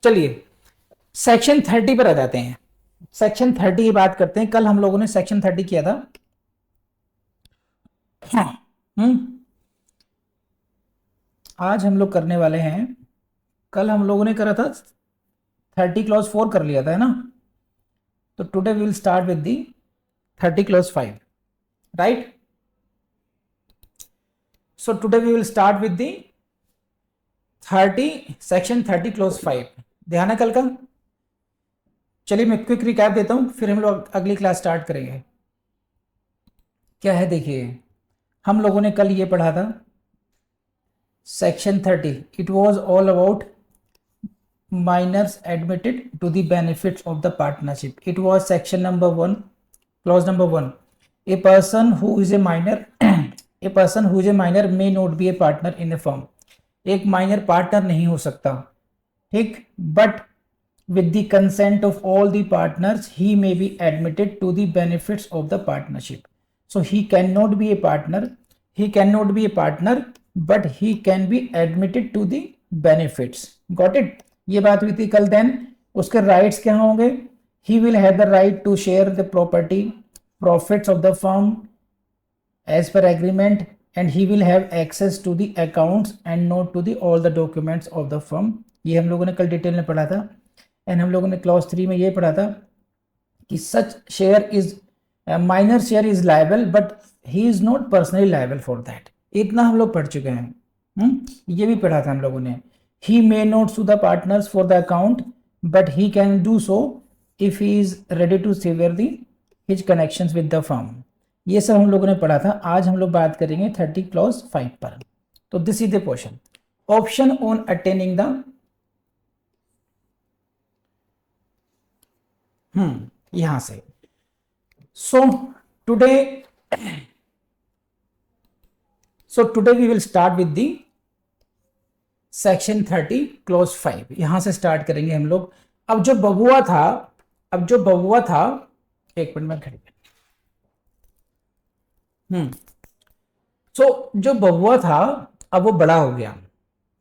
चलिए सेक्शन 30 पर आ जाते हैं। सेक्शन 30 की बात करते हैं। कल हम लोगों ने सेक्शन 30 किया था। आज हम लोग करने वाले हैं, कल हम लोगों ने करा था 30 क्लॉज 4 कर लिया था, है ना। तो today we will start with the 30 clause 5, right. So today we will start with the 30 section 30 clause 5। ध्यान है कल का। चलिए मैं क्विक रिकैप देता हूं, फिर हम लोग अगली क्लास स्टार्ट करेंगे। क्या है देखिए, हम लोगों ने कल ये पढ़ा था section 30, it was all about minors admitted to the benefits of the partnership. It was section number 1, clause number 1. A person who is a minor a person who is a minor may not be a partner in a firm. एक minor partner नहीं हो सकता, ठीक, but with the consent of all the partners he may be admitted to the benefits of the partnership. So he cannot be a partner, but he can be admitted to the benefits. Got it? ये बात हुई थी कल। Then उसके rights क्या होंगे? He will have the right to share the property profits of the firm as per agreement, and he will have access to the accounts and note to the all the documents of the firm. ये हम लोगों ने कल detail में पढ़ा था। And हम लोगों ने क्लॉज 3 में ये पढ़ा था कि सच share is minor share is liable but he is not personally liable for that. इतना हम लोग पढ़ चुके हैं। ये भी पढ़ा था हम लोगों ने। He may not sue the partners for the account, but he can do so if he is ready to sever his connections with the firm. ये सब हम लोगों ने पढ़ा था। आज हम लोग बात करेंगे 30 क्लॉज 5 पर। तो this is the question, option on attaining the यहां से। So today we will start with the section 30 clause 5। यहां से स्टार्ट करेंगे हम लोग। अब जो बबुआ था, एक मिनट में खड़ी। जो बबुआ था अब वो बड़ा हो गया,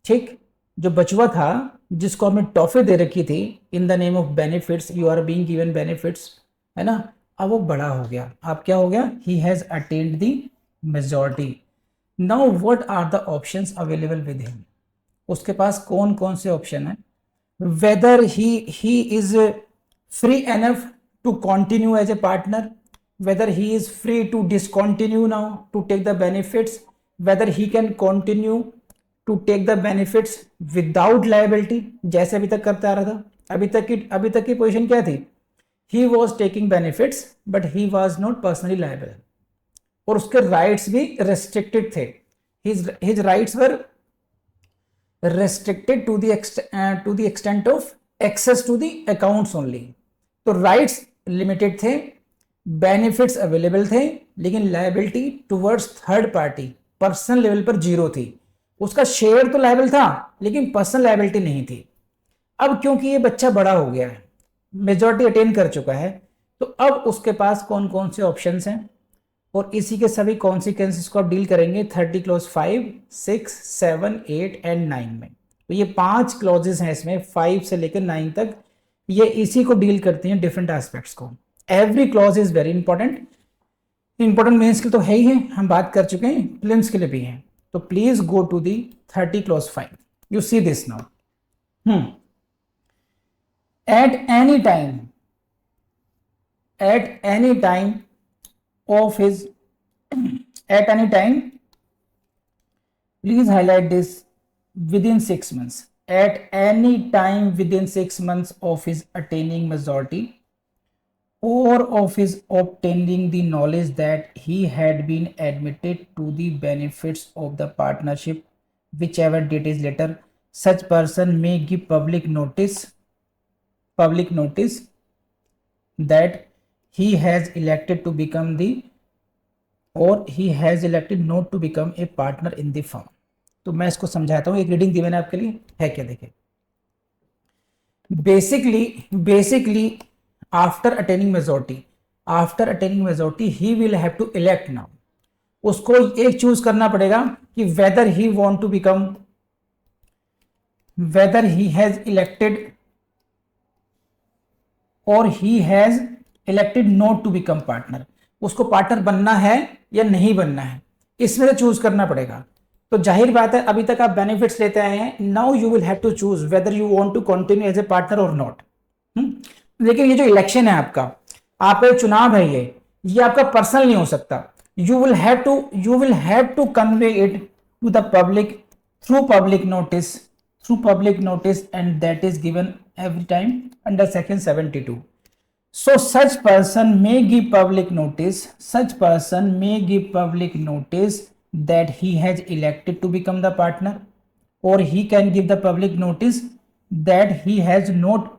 ठीक। जो बचुआ था जिसको हमने टॉफी दे रखी थी in the name of benefits, you are being given benefits, है ना। अब वो बड़ा हो गया। अब क्या हो गया? He has attained the majority. Now what are the options available with him? उसके पास कौन कौन से ऑप्शन है? Whether he is free enough to continue as a partner, whether he is free to discontinue now to take the benefits, whether he can continue to take the benefits without liability, जैसे अभी तक करता आ रहा था। अभी तक की position क्या थी? He was taking benefits but he was not personally liable, और उसके राइट्स भी रेस्ट्रिक्टेड थे। His rights were restricted to the extent of access to the accounts only। तो राइट्स लिमिटेड थे, बेनिफिट्स अवेलेबल थे, लेकिन liability towards third party personal level पर zero थी। उसका शेयर तो लायबल था लेकिन पर्सनल लायबिलिटी नहीं थी। अब क्योंकि ये बच्चा बड़ा हो गया है, मेजॉरिटी अटेन कर चुका है, तो अब उसके पास कौन कौन से ऑप्शंस हैं और इसी के सभी कॉन्सिक्वेंसेस को आप डील करेंगे 30 क्लॉज 5, 6, 7, 8 एंड 9 में। तो ये 5 क्लॉजेस हैं इसमें, 5 से लेकर 9 तक, ये इसी को डील करती हैं, डिफरेंट एस्पेक्ट्स को। Every clause is very important. Important mains के लिए तो है ही है, हम बात कर चुके हैं, प्रीलिम्स के लिए भी है। तो please go to the 30 clause 5। You see this now. At any time of his at any time, please highlight this, within 6 months, at any time within 6 months of his attaining majority or of his obtaining the knowledge that he had been admitted to the benefits of the partnership, whichever date is later, such person may give public notice that he has elected to become he has elected not to become a partner in the firm। तो मैं इसको समझाता हूँ, एक reading दी मैंने आपके लिए, है क्या देखिए। Basically after attaining majority he will have to elect now. उसको एक चूज करना पड़ेगा कि वेदर ही हैज इलेक्टेड और he has elected not to become partner, उसको पार्टनर बनना है या नहीं बनना है, इसमें से चूज करना पड़ेगा। तो जाहिर बात है अभी तक आप बेनिफिट्स लेते आए हैं, now you will have to choose whether you want to continue as a partner और नॉट। लेकिन ये जो इलेक्शन है आपका एक चुनाव है, ये आपका पर्सनल नहीं हो सकता। You will have to convey it to the public through public notice and that is given every time under section 72. So such person may give public notice that he has elected to become the partner, or he can give the public notice that he has not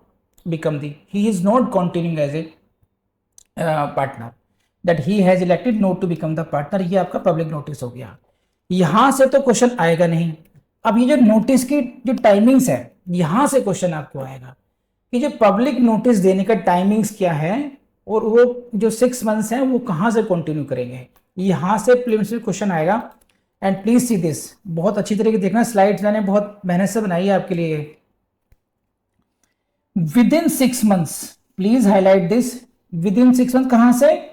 he is not continuing as a partner, that he has elected not to become the partner। ये आपका public notice हो गया। यहां से तो question आएगा नहीं। अब ये जो नोटिस की जो टाइमिंग्स है, यहां से क्वेश्चन आपको आएगा कि जो पब्लिक नोटिस देने का टाइमिंग्स क्या है और वो जो 6 मंथ्स है वो कहां से कंटिन्यू करेंगे, यहां से प्रीलिम्स में क्वेश्चन आएगा। एंड प्लीज सी दिस, बहुत अच्छी तरीके देखना, स्लाइड्स मैंने बहुत मेहनत से बनाई है आपके लिए। With in 6 months, please highlight this, with in 6 month कहां से,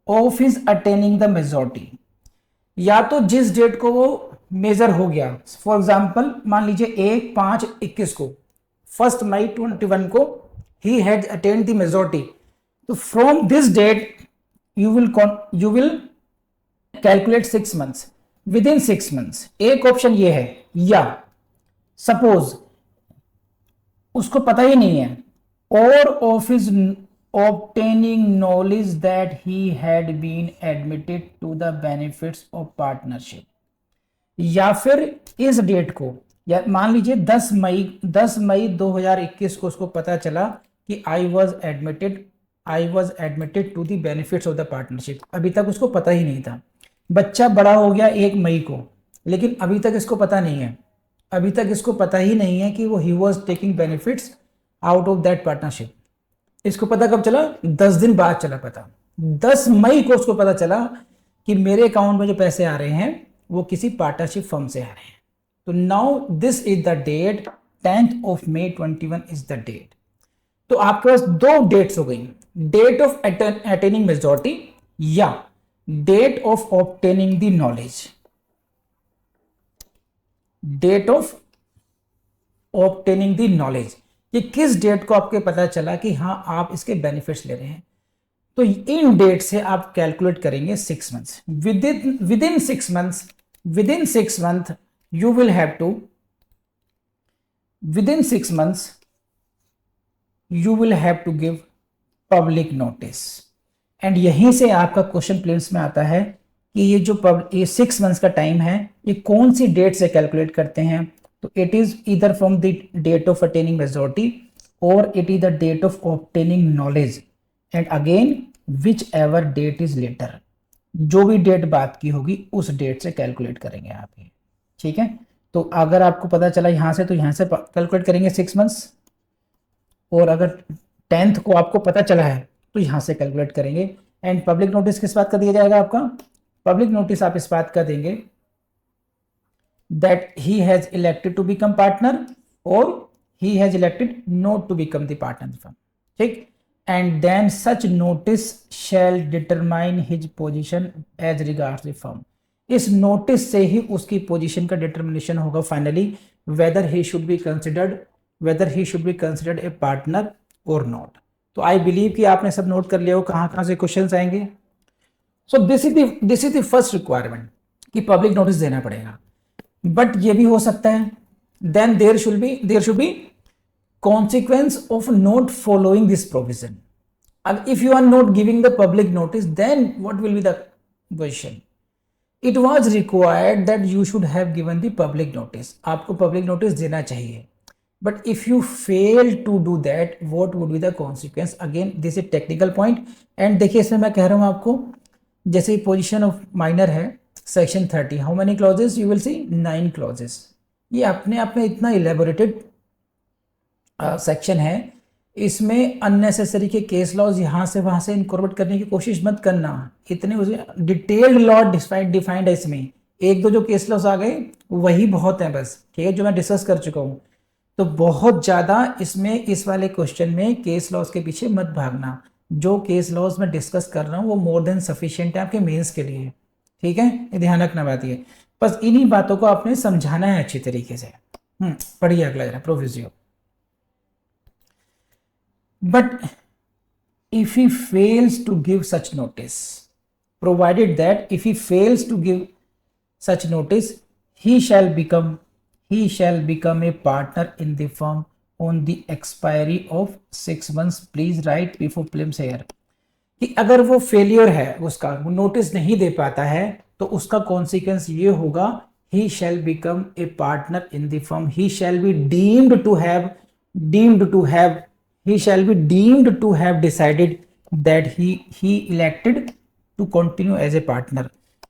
of his attaining the majority, या तो जिस डेट को वो मेजर हो गया, फॉर एग्जाम्पल मान लीजिए 1/5/21 को, 1 मई 21 को he had attend the majority, तो from this date you will calculate 6 months, within 6 months. एक ऑप्शन ये है, या सपोज उसको पता ही नहीं है, और of his obtaining knowledge that he had been admitted to the benefits of partnership, या फिर इस डेट को, या मान लीजिए 10 मई 2021 को उसको पता चला कि I was admitted to the benefits of the partnership. अभी तक उसको पता ही नहीं था, बच्चा बड़ा हो गया 1 मई को, लेकिन अभी तक इसको पता नहीं है, अभी तक इसको पता ही नहीं है कि वो he was taking benefits out of that partnership. इसको पता कब चला, 10 दिन बाद चला पता। 10 मई को उसको पता चला कि मेरे अकाउंट में जो पैसे आ रहे हैं वो किसी पार्टनरशिप फर्म से आ रहे हैं। तो now this is the date, 10th of May 21 is the date. तो आपके पास 2 डेट्स हो गई, डेट ऑफ अटेनिंग मेजॉरिटी या date of obtaining the knowledge. Date of obtaining the knowledge, कि किस डेट को आपके पता चला कि हाँ आप इसके बेनिफिट्स ले रहे हैं। तो इन डेट से आप कैलकुलेट करेंगे 6 months. Within 6 month you will have to, within 6 months you will have to give public notice. And यहीं से आपका क्वेश्चन प्लेन्स में आता है कि ये जो ये 6 मंथ्स का टाइम है ये कौन सी डेट से कैलकुलेट करते हैं। तो it is either from the date of attaining majority और it is the date of obtaining knowledge, and again whichever date is later, जो भी डेट बात की होगी उस डेट से कैलकुलेट करेंगे आप ये। ठीक है, तो अगर आपको पता चला यहाँ से तो यहाँ से कैलकुलेट करेंगे 6 मंथ्स, और अगर 10th को आपको पता चला है तो यहाँ से कैलकुलेट करेंगे। एंड पब्लिक नोटिस किस बात का दिया जाएगा आपका, पब्लिक नोटिस आप इस बात का देंगे that he has elected to become partner or he has elected not to become the partner of the firm। ठीक, and then such notice shall determine his position as regards the firm। इस notice से ही उसकी position का determination होगा finally, whether he should be considered a partner or not। तो I believe कि आपने सब नोट कर लिया हो कहाँ से क्वेश्चंस आएंगे। So this is the first requirement कि पब्लिक नोटिस देना पड़ेगा। बट ये भी हो सकता है then there should be consequence of not following this provision। and if you are not giving the public notice, then what will be the question? It was required that you should have given the public notice। आपको public notice देना चाहिए, but if you fail to do that, what would be the consequence? Again this is technical point। and देखिए इसमें मैं कह रहा हूँ आपको, जैसे पोजीशन ऑफ माइनर है section 30, how many clauses you will C, 9 clauses. ये अपने आप में इतना इलेबोरेटेड सेक्शन है, इसमें अननेसेसरी के केस लॉज यहाँ से वहाँ से इनकॉर्पोरेट करने की कोशिश मत करना। इतने डिटेल्ड लॉ डिफाइंड है इसमें, 1-2 जो केस लॉज आ गए वही बहुत है बस, ठीक है, जो मैं डिस्कस कर चुका हूँ। तो बहुत ज्यादा इसमें इस वाले क्वेश्चन में केस लॉस के पीछे मत भागना। जो केस लॉस मैं डिस्कस कर रहा हूँ वो मोर देन सफिशिएंट है आपके मेंस के लिए, ठीक है, ये ध्यान रखना बात ये। बस इन्हीं बातों को आपने समझाना है अच्छी तरीके से। पढ़िए अगला जरा, proviso. But if he fails to give such notice, provided that if he fails to give such notice, he shall become a partner in the firm on the expiry of 6 months. Please write before prelims here कि अगर वो failure है, उसका वो notice नहीं दे पाता है, तो उसका कॉन्सिक्वेंस ये होगा, he shall become a partner in the firm, he shall be deemed to have decided that he elected to continue as a partner।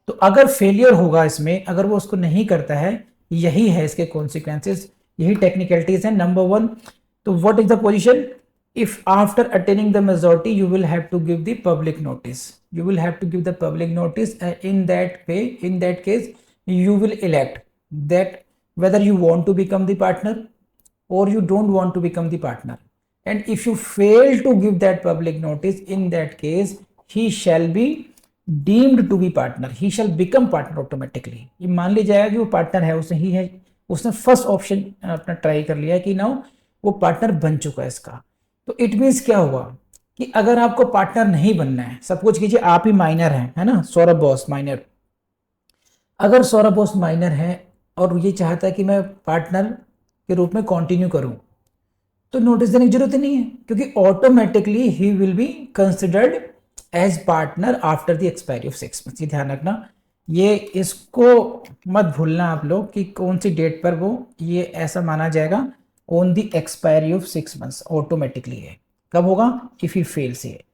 तो अगर फेलियर होगा इसमें, अगर वो उसको नहीं करता है, यही है इसके कॉन्सिक्वेंसेस, यही टेक्निकलिटीज है। नंबर 1, तो what is the position, if after attaining the majority you will have to give the public notice, in that case you will elect that whether you want to become the partner or you don't want to become the partner, and if you fail to give that public notice, in that case he shall be deemed to be partner, he shall become partner automatically। ये मान ली जाएगा कि वो partner है, उसने first option अपना try कर लिया कि ना वो पार्टनर बन चुका है इसका। तो इट मीन्स क्या हुआ कि अगर आपको पार्टनर नहीं बनना है, सब कुछ कीजिए, आप ही माइनर हैं, है ना, सौरभ बॉस माइनर, अगर सौरभ बॉस माइनर है और ये चाहता है कि मैं पार्टनर के रूप में कंटिन्यू करूं, तो नोटिस देने की जरूरत नहीं है, क्योंकि automatically he will be considered as partner after the expiry of 6 months. ये ध्यान रखना, ये इसको मत भूलना आप लोग कि कौन सी डेट पर वो ये ऐसा माना जाएगा, on the expiry of 6 months automatically है। कब होगा, इफ ही फेल्स। ये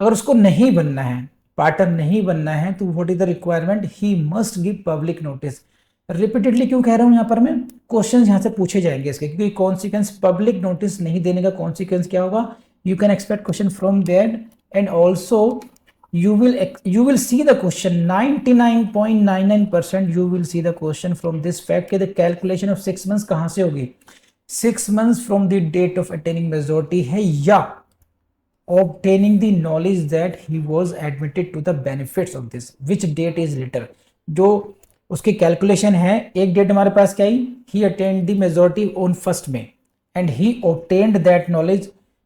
अगर उसको नहीं बनना है, पार्टनर नहीं बनना है, तो what is the requirement, he must give public notice. Repeatedly क्यों कह रहा हूं यहां पर मैं, क्वेश्चन यहां से पूछे जाएंगे इसके, क्योंकि कॉन्सिक्वेंस पब्लिक नोटिस नहीं देने का कॉन्सिक्वेंस क्या होगा, you can expect question from that, and also you will see the question 99.99% you will see the question from this fact कि the calculation of 6 months कहां से होगी, 6 months from the date of attaining majority है, या obtaining the knowledge that he was admitted to the benefits of this, which date is later। जो उसकी calculation है, एक डेट हमारे पास क्या आई, he attained the majority on 1st May and he obtained that knowledge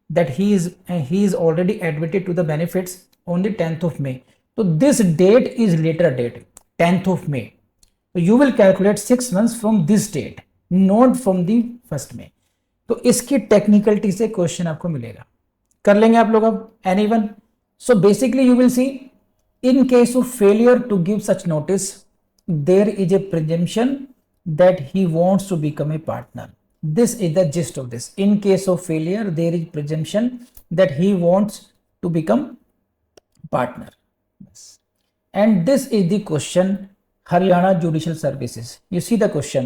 that he is already admitted to the benefits on the 10th of May। तो this date is later date, 10th of May। तो you will calculate 6 months from this date, not from the 1st May। तो इसकी technicality से question आपको मिलेगा, कर लेंगे आप लोग अब, anyone. So basically you will see, in case of failure to give such notice there is a presumption that he wants to become a partner. This is the gist of this, in case of failure there is presumption that he wants to become partner, and this is the question, Haryana Judicial Services। You see the question,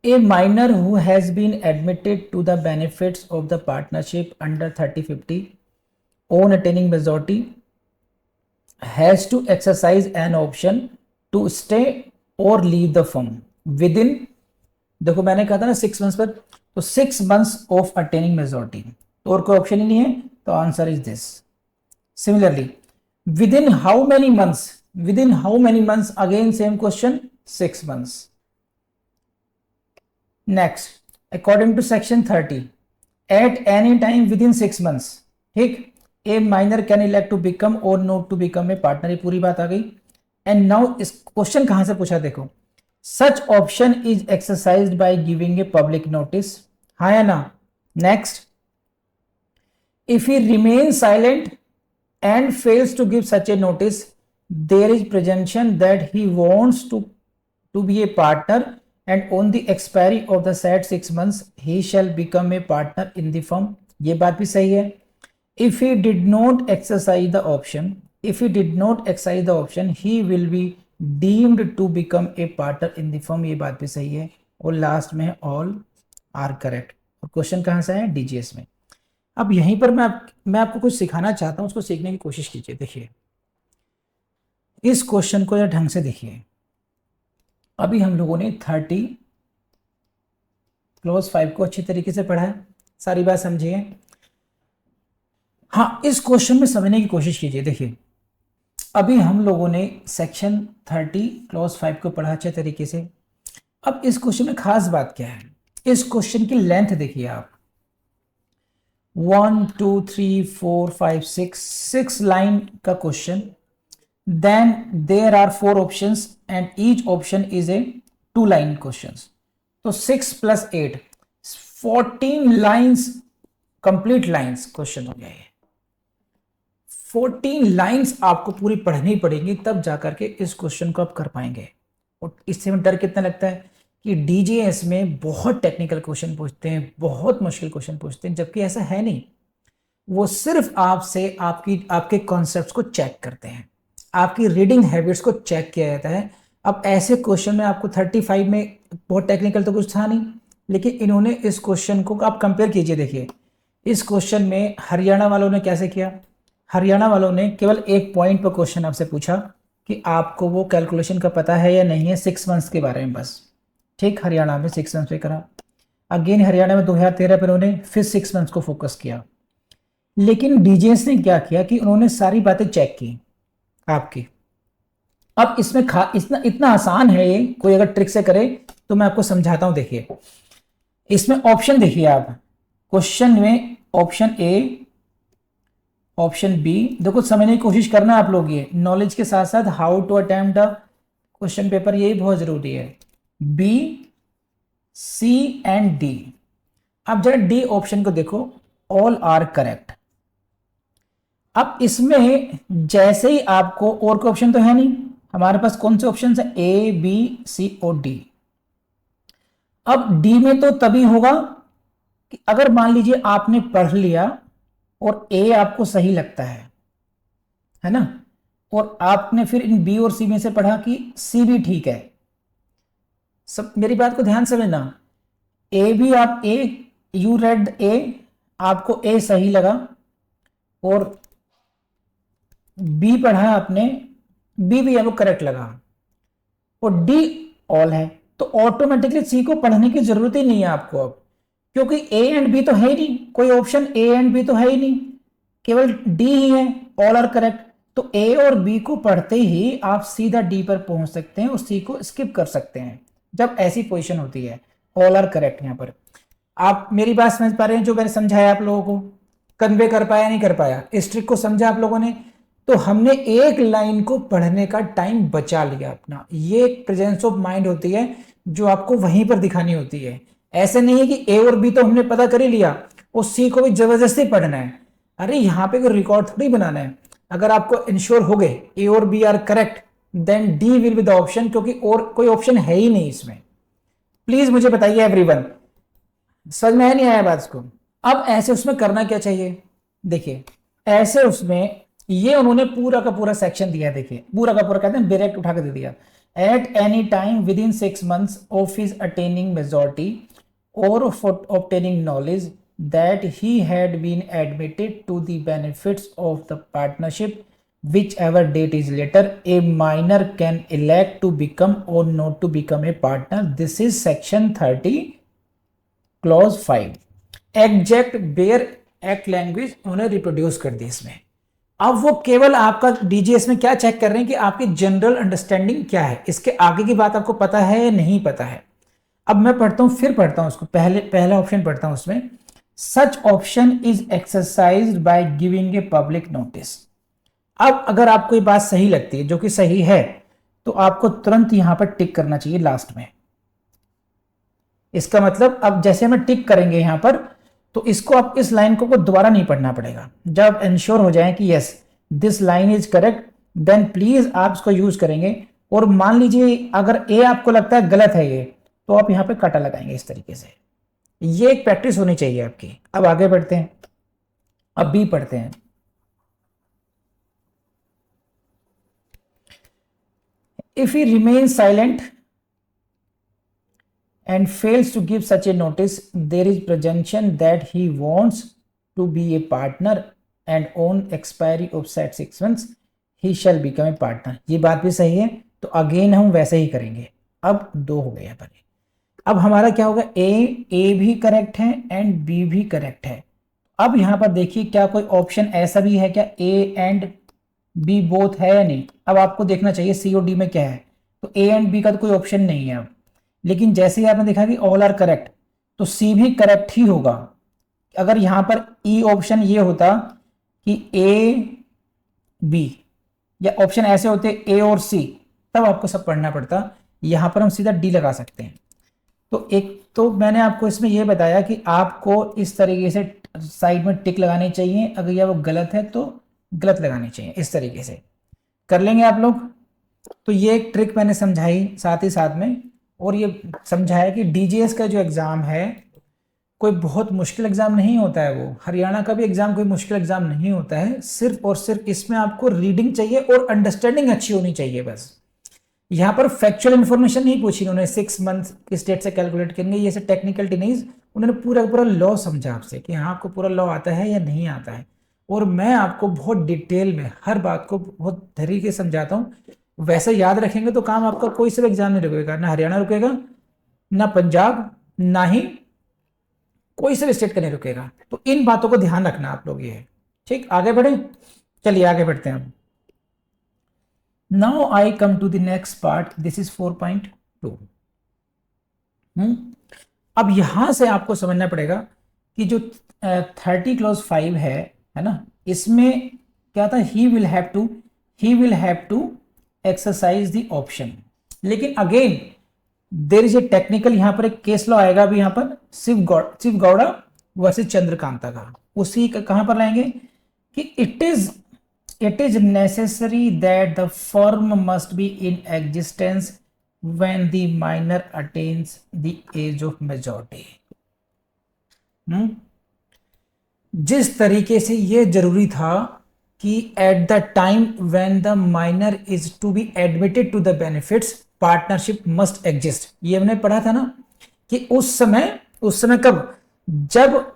a minor who has been admitted to the benefits of the partnership under 3050 on attaining majority has to exercise an option to stay or leave the firm within, देखो मैंने कहा था ना 6 months पर, तो 6 months of attaining majority, तो और कोई ऑप्शन ही नहीं है, तो answer is this. Similarly, within how many months, again same question, 6 months। Next, according to section 30, at any time within 6 months, ठीक, a minor can elect to become or not to become a partner, ये पूरी बात आ गई। And now इस question कहां से पूछा, देखो, such option is exercised by giving a public notice, हाँ या ना। Next, if he remains silent and fails to give such a notice, there is presumption that he wants to be a partner, and on the expiry of the said 6 months he shall become a partner in the firm। ये बात भी सही है। If he did not exercise the option, he will be deemed to become a partner in the firm। ये बात भी सही है। और लास्ट में all are correct। और क्वेश्चन कहां से है, डीजीएस में। अब यहीं पर मैं आपको कुछ सिखाना चाहता हूं, उसको सीखने की कोशिश कीजिए। देखिए इस क्वेश्चन को या ढंग से देखिए, अभी हम लोगों ने 30 क्लॉज 5 को अच्छी तरीके से पढ़ा है, सारी बात समझिए। हाँ, इस क्वेश्चन में समझने की कोशिश कीजिए। देखिए अभी हम लोगों ने सेक्शन 30 क्लॉज 5 को पढ़ा अच्छे तरीके से। अब इस क्वेश्चन में खास बात क्या है, इस क्वेश्चन की लेंथ देखिए आप, 1 2 3 4 5 6 लाइन का question, then there are 4 options and each option is a 2 line questions. तो 6 + 8 14 लाइन्स, कंप्लीट लाइन्स क्वेश्चन हो गया ये। 14 लाइन्स आपको पूरी पढ़नी पड़ेगी, तब जाकर के इस क्वेश्चन को आप कर पाएंगे। और इससे में डर कितना लगता है कि डीजीएस में बहुत टेक्निकल क्वेश्चन पूछते हैं, बहुत मुश्किल क्वेश्चन पूछते हैं, जबकि ऐसा है नहीं। वो सिर्फ आपसे आपके कॉन्सेप्ट्स को चेक करते हैं, आपकी रीडिंग हैबिट्स को चेक किया जाता है। अब ऐसे क्वेश्चन में आपको 35 में बहुत टेक्निकल तो कुछ था नहीं, लेकिन इन्होंने इस क्वेश्चन को आप कंपेयर कीजिए। देखिए इस क्वेश्चन में हरियाणा वालों ने कैसे किया, हरियाणा वालों ने केवल एक पॉइंट पर क्वेश्चन आपसे पूछा कि आपको वो कैलकुलेशन का पता है या नहीं है 6 मंथ्स के बारे में, बस। ठीक, हरियाणा में 6 मंथ्स पे करा। अगेन हरियाणा में 2013 पर उन्होंने फिर 6 मंथ्स को फोकस किया। लेकिन डीजीएस ने क्या किया कि उन्होंने सारी बातें चेक की आपकी। अब इसमें इतना आसान है ये, कोई अगर ट्रिक से करे तो मैं आपको समझाता हूं। देखिए इसमें ऑप्शन देखिए आप, क्वेश्चन में ऑप्शन ए, ऑप्शन बी, देखो समझने की कोशिश करना आप लोग, ये नॉलेज के साथ साथ how to attempt the question paper, ये बहुत जरूरी है। B, C and D. अब जरा डी ऑप्शन को देखो, ऑल आर करेक्ट। अब इसमें जैसे ही आपको, और कोई ऑप्शन तो है नहीं हमारे पास, कौन से ऑप्शन है, ए बी सी और डी। अब डी में तो तभी होगा कि अगर मान लीजिए आपने पढ़ लिया और ए आपको सही लगता है ना, और आपने फिर इन बी और सी में से पढ़ा कि सी भी ठीक है। सब मेरी बात को ध्यान से लेना, ए भी आप यू रेड ए, आपको ए सही लगा, और बी पढ़ा आपने, बी भी आपको करेक्ट लगा, और डी ऑल है, तो ऑटोमेटिकली सी को पढ़ने की जरूरत ही नहीं है आपको अब, क्योंकि ए एंड बी तो है ही नहीं, कोई ऑप्शन ए एंड बी तो है ही नहीं, केवल डी ही है, ऑल आर करेक्ट। तो ए और बी को पढ़ते ही आप सीधा डी पर पहुंच सकते हैं और सी को स्किप कर सकते हैं, जब ऐसी पोजीशन होती है, ऑल आर करेक्ट। यहां पर आप मेरी बात समझ पा रहे हैं, जो मैंने समझाया आप लोगों को, कन्वे कर पाया नहीं कर पाया, इस ट्रिक को समझा आप लोगों ने? तो हमने एक लाइन को पढ़ने का टाइम बचा लिया अपना। ये एक प्रेजेंस ऑफ माइंड होती है जो आपको वहीं पर दिखानी होती है। ऐसे नहीं है कि ए और बी तो हमने पता कर ही लिया और सी को भी जबरदस्ती पढ़ना है। अरे यहाँ पे कोई रिकॉर्ड थोड़ी बनाना है। अगर आपको इंश्योर हो गए ए और B are correct, then D will be the option, क्योंकि और कोई ऑप्शन है ही नहीं इसमें। प्लीज मुझे बताइए एवरीवन, समझ में नहीं आया बात को? अब ऐसे उसमें करना क्या चाहिए? देखिए ऐसे उसमें ये उन्होंने पूरा का पूरा सेक्शन दिया है। देखिए पूरा का पूरा कहते हैं डायरेक्ट उठा के दे दिया, at any time within 6 months of his attaining majority और obtaining knowledge that he had been admitted to the benefits of the partnership, whichever date is later, a minor can elect to become or not to become a partner. This is section 30 clause 5. Exact bare act language उन्होंने reproduce कर दी इसमें। अब वो केवल आपका DGS में क्या check कर रहे हैं कि आपकी जनरल अंडरस्टैंडिंग क्या है, इसके आगे की बात आपको पता है या नहीं पता है। अब मैं पढ़ता हूं, फिर पढ़ता हूं उसको, पहला ऑप्शन पढ़ता हूं उसमें, such option is exercised by giving a public notice. अब अगर आपको ये बात सही लगती है, जो कि सही है, तो आपको तुरंत यहां पर टिक करना चाहिए लास्ट में। इसका मतलब अब जैसे हम टिक करेंगे यहां पर, तो इसको आप इस लाइन को दोबारा नहीं पढ़ना पड़ेगा। जब इंश्योर हो जाए कि yes this line is correct, then please आप इसको यूज करेंगे। और मान लीजिए अगर ए आपको लगता है गलत है ये, तो आप यहां पे काटा लगाएंगे इस तरीके से। ये एक प्रैक्टिस होनी चाहिए आपकी। अब आगे बढ़ते हैं, अब बी पढ़ते हैं। If he remain silent and fails to give such a notice, there is presumption that he wants to be a partner and on expiry of said 6 months he shall become a partner। ये बात भी सही है, तो again हम वैसे ही करेंगे। अब दो हो गए यहाँ पर, अब हमारा क्या होगा, ए भी करेक्ट है एंड बी भी करेक्ट है। अब यहां पर देखिए क्या कोई ऑप्शन ऐसा भी है क्या ए एंड बी बोथ है या नहीं। अब आपको देखना चाहिए सी और डी में क्या है, तो ए एंड बी का तो कोई ऑप्शन नहीं है अब। लेकिन जैसे ही आपने देखा कि ऑल आर करेक्ट, तो सी भी करेक्ट ही होगा। अगर यहां पर ई ऑप्शन ये होता कि ए बी, या ऑप्शन ऐसे होते ए और सी, तब आपको सब पढ़ना पड़ता। यहां पर हम सीधा डी लगा सकते हैं। तो एक तो मैंने आपको इसमें यह बताया कि आपको इस तरीके से साइड में टिक लगानी चाहिए, अगर यह वो गलत है तो गलत लगानी चाहिए, इस तरीके से कर लेंगे आप लोग। तो ये एक ट्रिक मैंने समझाई साथ ही साथ में, और ये समझाया कि डीजीएस का जो एग्जाम है कोई बहुत मुश्किल एग्जाम नहीं होता है, वो हरियाणा का भी एग्जाम कोई मुश्किल एग्जाम नहीं होता है। सिर्फ और सिर्फ इसमें आपको रीडिंग चाहिए और अंडरस्टैंडिंग अच्छी होनी चाहिए बस। यहाँ पर फैक्चुअल इन्फॉर्मेशन नहीं पूछी उन्होंने 6 मंथ किस डेट से कैलकुलेट करेंगे, ये से टेक्निकलिटी नहीं, उन्होंने पूरा पूरा लॉ समझा आपसे कि हाँ आपको पूरा लॉ आता है या नहीं आता है। और मैं आपको बहुत डिटेल में हर बात को बहुत तरीके से समझाता हूँ। वैसे याद रखेंगे तो काम आपका कोई से भी एग्जाम नहीं रुकेगा, ना हरियाणा रुकेगा, ना पंजाब, ना ही कोई से भी स्टेट का नहीं रुकेगा। तो इन बातों को ध्यान रखना आप लोग, ये है ठीक। आगे बढ़े, चलिए आगे बढ़ते हैं। Now I come to the next part. This is 4.2. अब यहां से आपको समझना पड़ेगा कि जो 30 क्लॉज 5 है ना, इसमें क्या था, he will have to exercise the option. लेकिन again there is a technical, यहां पर एक केस लॉ आएगा अभी, यहां पर शिव गौड़ा वर्सेस चंद्रकांता का। उसी का कहां पर लाएंगे कि it is necessary that the firm must be in existence when the minor attains the age of majority। जिस तरीके से ये जरूरी था कि at the time when the minor is to be admitted to the benefits partnership must exist, ये हमने पढ़ा था ना कि उस समय कब, जब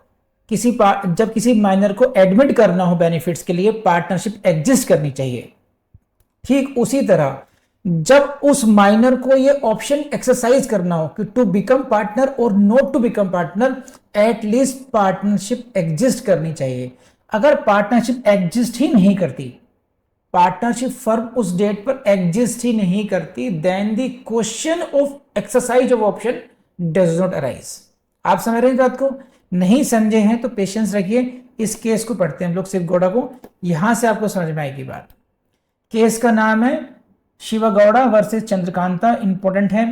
किसी माइनर को एडमिट करना हो बेनिफिट्स के लिए, पार्टनरशिप एग्जिस्ट करनी चाहिए। ठीक उसी तरह जब उस माइनर को ये ऑप्शन एक्सरसाइज करना हो कि टू बिकम पार्टनर और not to become partner, at least partnership exist करनी चाहिए। अगर पार्टनरशिप एग्जिस्ट ही नहीं करती, पार्टनरशिप फर्म उस डेट पर एग्जिस्ट ही नहीं करती, then the question of exercise of option does not arise. आप समझ रहे हैं बात को? नहीं समझे हैं तो पेशेंस रखिए, इस केस को पढ़ते हैं हम लोग शिव गौड़ा को, यहां से आपको समझ में आएगी बात। केस का नाम है शिव गौड़ा वर्सेस चंद्रकांता। इंपॉर्टेंट है,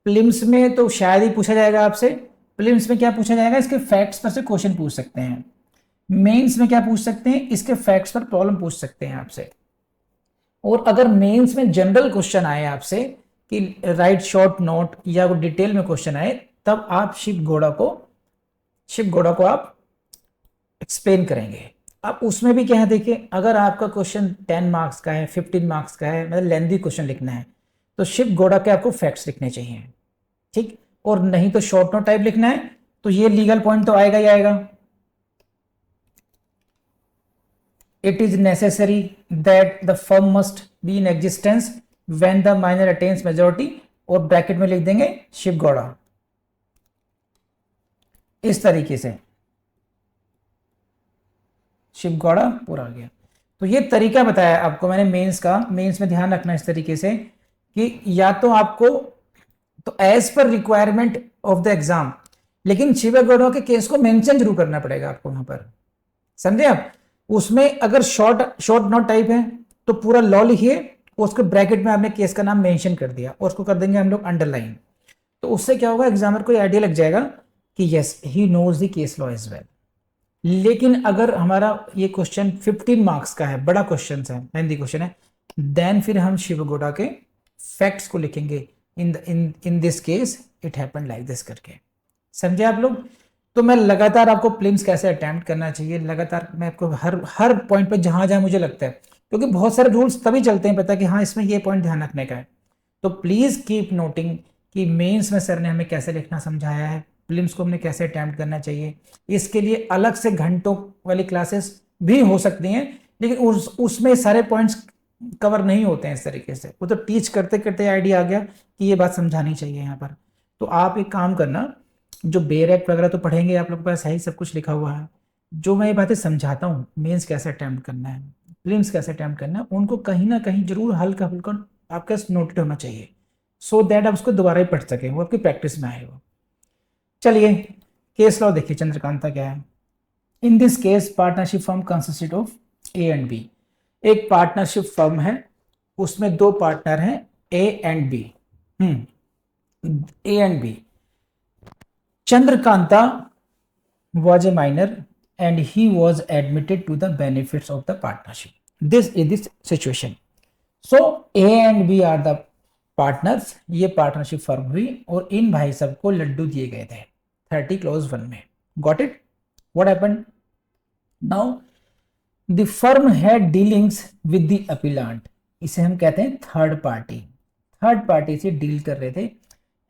प्रीलिम्स में तो शायद ही पूछा जाएगा आपसे। प्रीलिम्स में क्या पूछा जाएगा, इसके फैक्ट्स पर से क्वेश्चन पूछ सकते हैं। मेंस में क्या पूछ सकते हैं, इसके फैक्ट्स पर प्रॉब्लम पूछ सकते हैं आपसे। और अगर मेंस में जनरल क्वेश्चन आए आपसे कि राइट शॉर्ट नोट या वो डिटेल में क्वेश्चन आए, तब आप शिव गौड़ा को आप एक्सप्लेन करेंगे। अब उसमें भी क्या है, देखिए अगर आपका क्वेश्चन 10 मार्क्स का है, 15 मार्क्स का है, मतलब लेंथी क्वेश्चन लिखना है, तो शिव गौड़ा के आपको फैक्ट्स लिखने चाहिए, ठीक। और नहीं तो शॉर्ट नोट टाइप लिखना है, तो ये लीगल पॉइंट तो आएगा ही आएगा। It is necessary that the firm must be in existence when the minor attains majority, और ब्रैकेट में लिख देंगे शिव गौड़ा, इस तरीके से शिव गौड़ा पूरा आ गया। तो ये तरीका बताया आपको मैंने मेंस का। मेंस में ध्यान रखना इस तरीके से कि या तो आपको तो as per requirement of the exam, लेकिन शिव गौड़ा के केस को मेंशन जरूर करना पड़ेगा आपको वहां पर, समझे आप। उसमें अगर शॉर्ट नोट टाइप है तो पूरा लॉ लिखिए, उसके ब्रैकेट में आपने केस का नाम मेंशन कर दिया और उसको कर देंगे हम लोग अंडरलाइन। तो उससे क्या होगा, एग्जामर को आइडिया लग जाएगा कि yes he knows the case law as well. लेकिन अगर हमारा ये क्वेश्चन 15 मार्क्स का है, बड़ा क्वेश्चन है, लेंथी क्वेश्चन है, देन फिर हम शिव गौड़ा के फैक्ट्स को लिखेंगे, इन this case it happened like this करके, समझे आप लोग। तो मैं लगातार आपको प्रीलिम्स कैसे अटेम्प्ट करना चाहिए, लगातार मैं आपको हर पॉइंट पे जहां जहां मुझे लगता है, क्योंकि बहुत सारे रूल्स तभी चलते हैं पता कि हाँ इसमें ये पॉइंट ध्यान रखने का है। तो प्लीज कीप नोटिंग कि मेंस में सर ने हमें कैसे लिखना समझाया है, प्रीलिम्स को हमने कैसे अटेम्प्ट करना चाहिए। इसके लिए अलग से घंटों वाली क्लासेस भी हो सकती हैं, लेकिन उसमें सारे पॉइंट्स कवर नहीं होते हैं इस तरीके से। वो तो टीच करते करते आइडिया आ गया कि ये बात समझानी चाहिए यहाँ पर। तो आप एक काम करना, जो बेयर एक्ट वगैरह तो पढ़ेंगे, आप लोग के पास है ही, सब कुछ लिखा हुआ है। जो मैं ये बातें समझाता हूँ, मेंस कैसे अटेम्प्ट करना है, प्रीलिम्स कैसे अटेम्प्ट करना है, उनको कहीं ना कहीं जरूर हल्का फुल्का आपका नोटेड होना चाहिए, सो दैट आप उसको दोबारा ही पढ़ सकें, वो आपकी प्रैक्टिस में आएगा। चलिए केस लॉ देखिए चंद्रकांता क्या है। In this case partnership firm consisted of A and B. एक पार्टनरशिप फर्म है, उसमें दो पार्टनर हैं A and B. A and B. Chandrakanta was a minor and he was admitted to the benefits of the partnership. This is the situation. So A and B are the partners. ये partnership firm हुई और इन भाई सबको लड्डू दिए गए थे 30 clause 1 में। Got it? What happened? Now the firm had dealings with the appellant. इसे हम कहते हैं थर्ड पार्टी। थर्ड पार्टी से डील कर रहे थे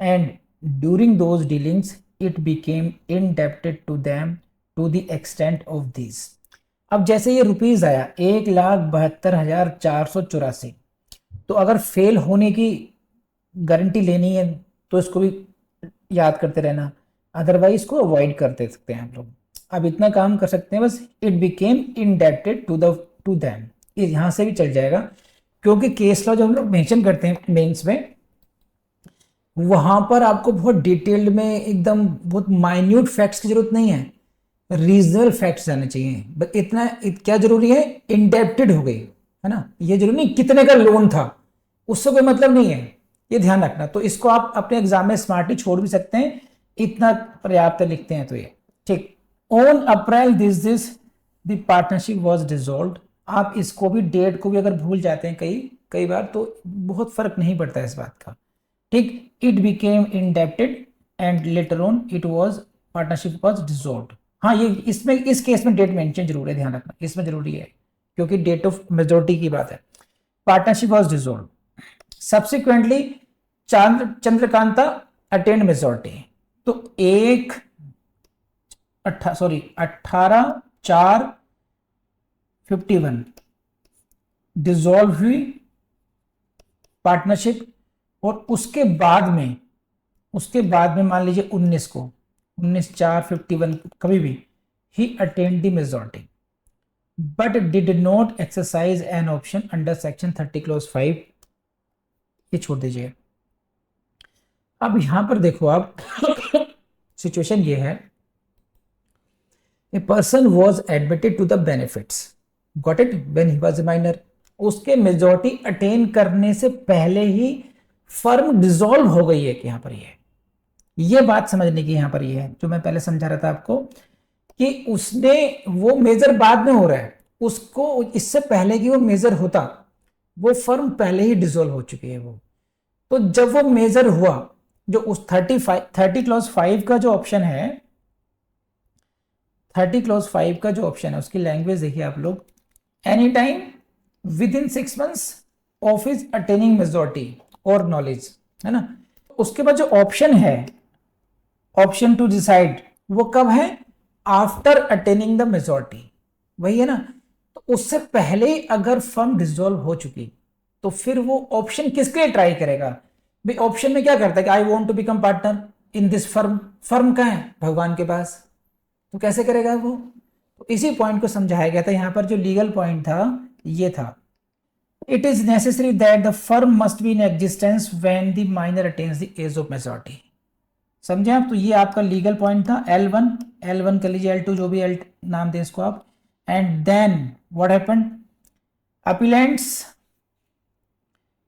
and during those dealings it became indebted to them to the extent of these. अब जैसे ये रुपीज आया 1,72,484, तो अगर फेल होने की गारंटी लेनी है तो इसको भी याद करते रहना, अदरवाइज को अवॉइड करते सकते हैं हम लोग। अब इतना काम कर सकते हैं बस, it became indebted to them, यहां से भी चल जाएगा, क्योंकि केस लॉ जो हम लोग मेंशन करते हैं मेंस में, वहां पर आपको बहुत डिटेल्ड में एकदम बहुत माइन्यूट फैक्ट्स की जरूरत नहीं है, रीजनल फैक्ट्स जाने चाहिए। बस इतना क्या जरूरी है, इंडेप्टेड हो गई है ना, ये जरूरी नहीं कितने का लोन था, उससे कोई मतलब नहीं है, ये ध्यान रखना। तो इसको आप अपने एग्जाम में स्मार्टली छोड़ भी सकते हैं, इतना पर्याप्त लिखते हैं तो ये ठीक। On April this the partnership was dissolved. आप इसको भी डेट को भी अगर भूल जाते हैं कई बार, तो बहुत फर्क नहीं पड़ता है इस बात का, ठीक। It became indebted and later on it was partnership was dissolved. हाँ, ये इसमें इस केस में डेट मेंशन जरूर है, ध्यान रखना, इसमें जरूरी है क्योंकि डेट ऑफ मेजोरिटी की बात है। Partnership was dissolved. Subsequently Chandrakanta attend majority. तो 18/4/51 डिसॉल्व हुई पार्टनरशिप, और उसके बाद में मान लीजिए 19/4/51 कभी भी he attend the majority but did not exercise an option under section 30 clause 5। ये छोड़ दीजिए। अब यहां पर देखो आप सिचुएशन ये है, a person was admitted to the benefits, got it, when he was a minor. उसके मेजॉरिटी अटेन करने से पहले ही फर्म डिसॉल्व हो गई है कि यहां पर ये बात समझने की यहां पर ये है जो मैं पहले समझा रहा था आपको, कि उसने वो मेजर बाद में हो रहा है, उसको इससे पहले कि वो मेजर होता, वो फर्म पहले ही डिसॉल्व हो चुकी है वो। तो जब वो मेजर हुआ, जो उस 30 क्लॉज 5 का जो ऑप्शन है, 30 क्लॉज 5 का जो ऑप्शन है उसकी लैंग्वेज देखिए आप लोग, any time within 6 months of his attaining majority और नॉलेज, है ना। उसके बाद जो ऑप्शन है, ऑप्शन टू डिसाइड, वो कब है, आफ्टर अटेनिंग द मेजॉरिटी, वही है ना। तो उससे पहले अगर फर्म डिसॉल्व हो चुकी, तो फिर वो ऑप्शन किसके लिए ट्राई करेगा भाई। ऑप्शन में क्या करता है कि I want to become partner in this firm. Firm कहाँ है, भगवान के पास, तो कैसे करेगा वो। तो इसी पॉइंट को समझाया गया था यहां पर, जो लीगल पॉइंट था ये था, it is necessary that the firm must be in existence when the minor attains the age of majority। समझे आप। तो ये आपका लीगल पॉइंट था L1 कर लीजिए, L2 जो भी L नाम दें इसको आप। And then what happened, appellants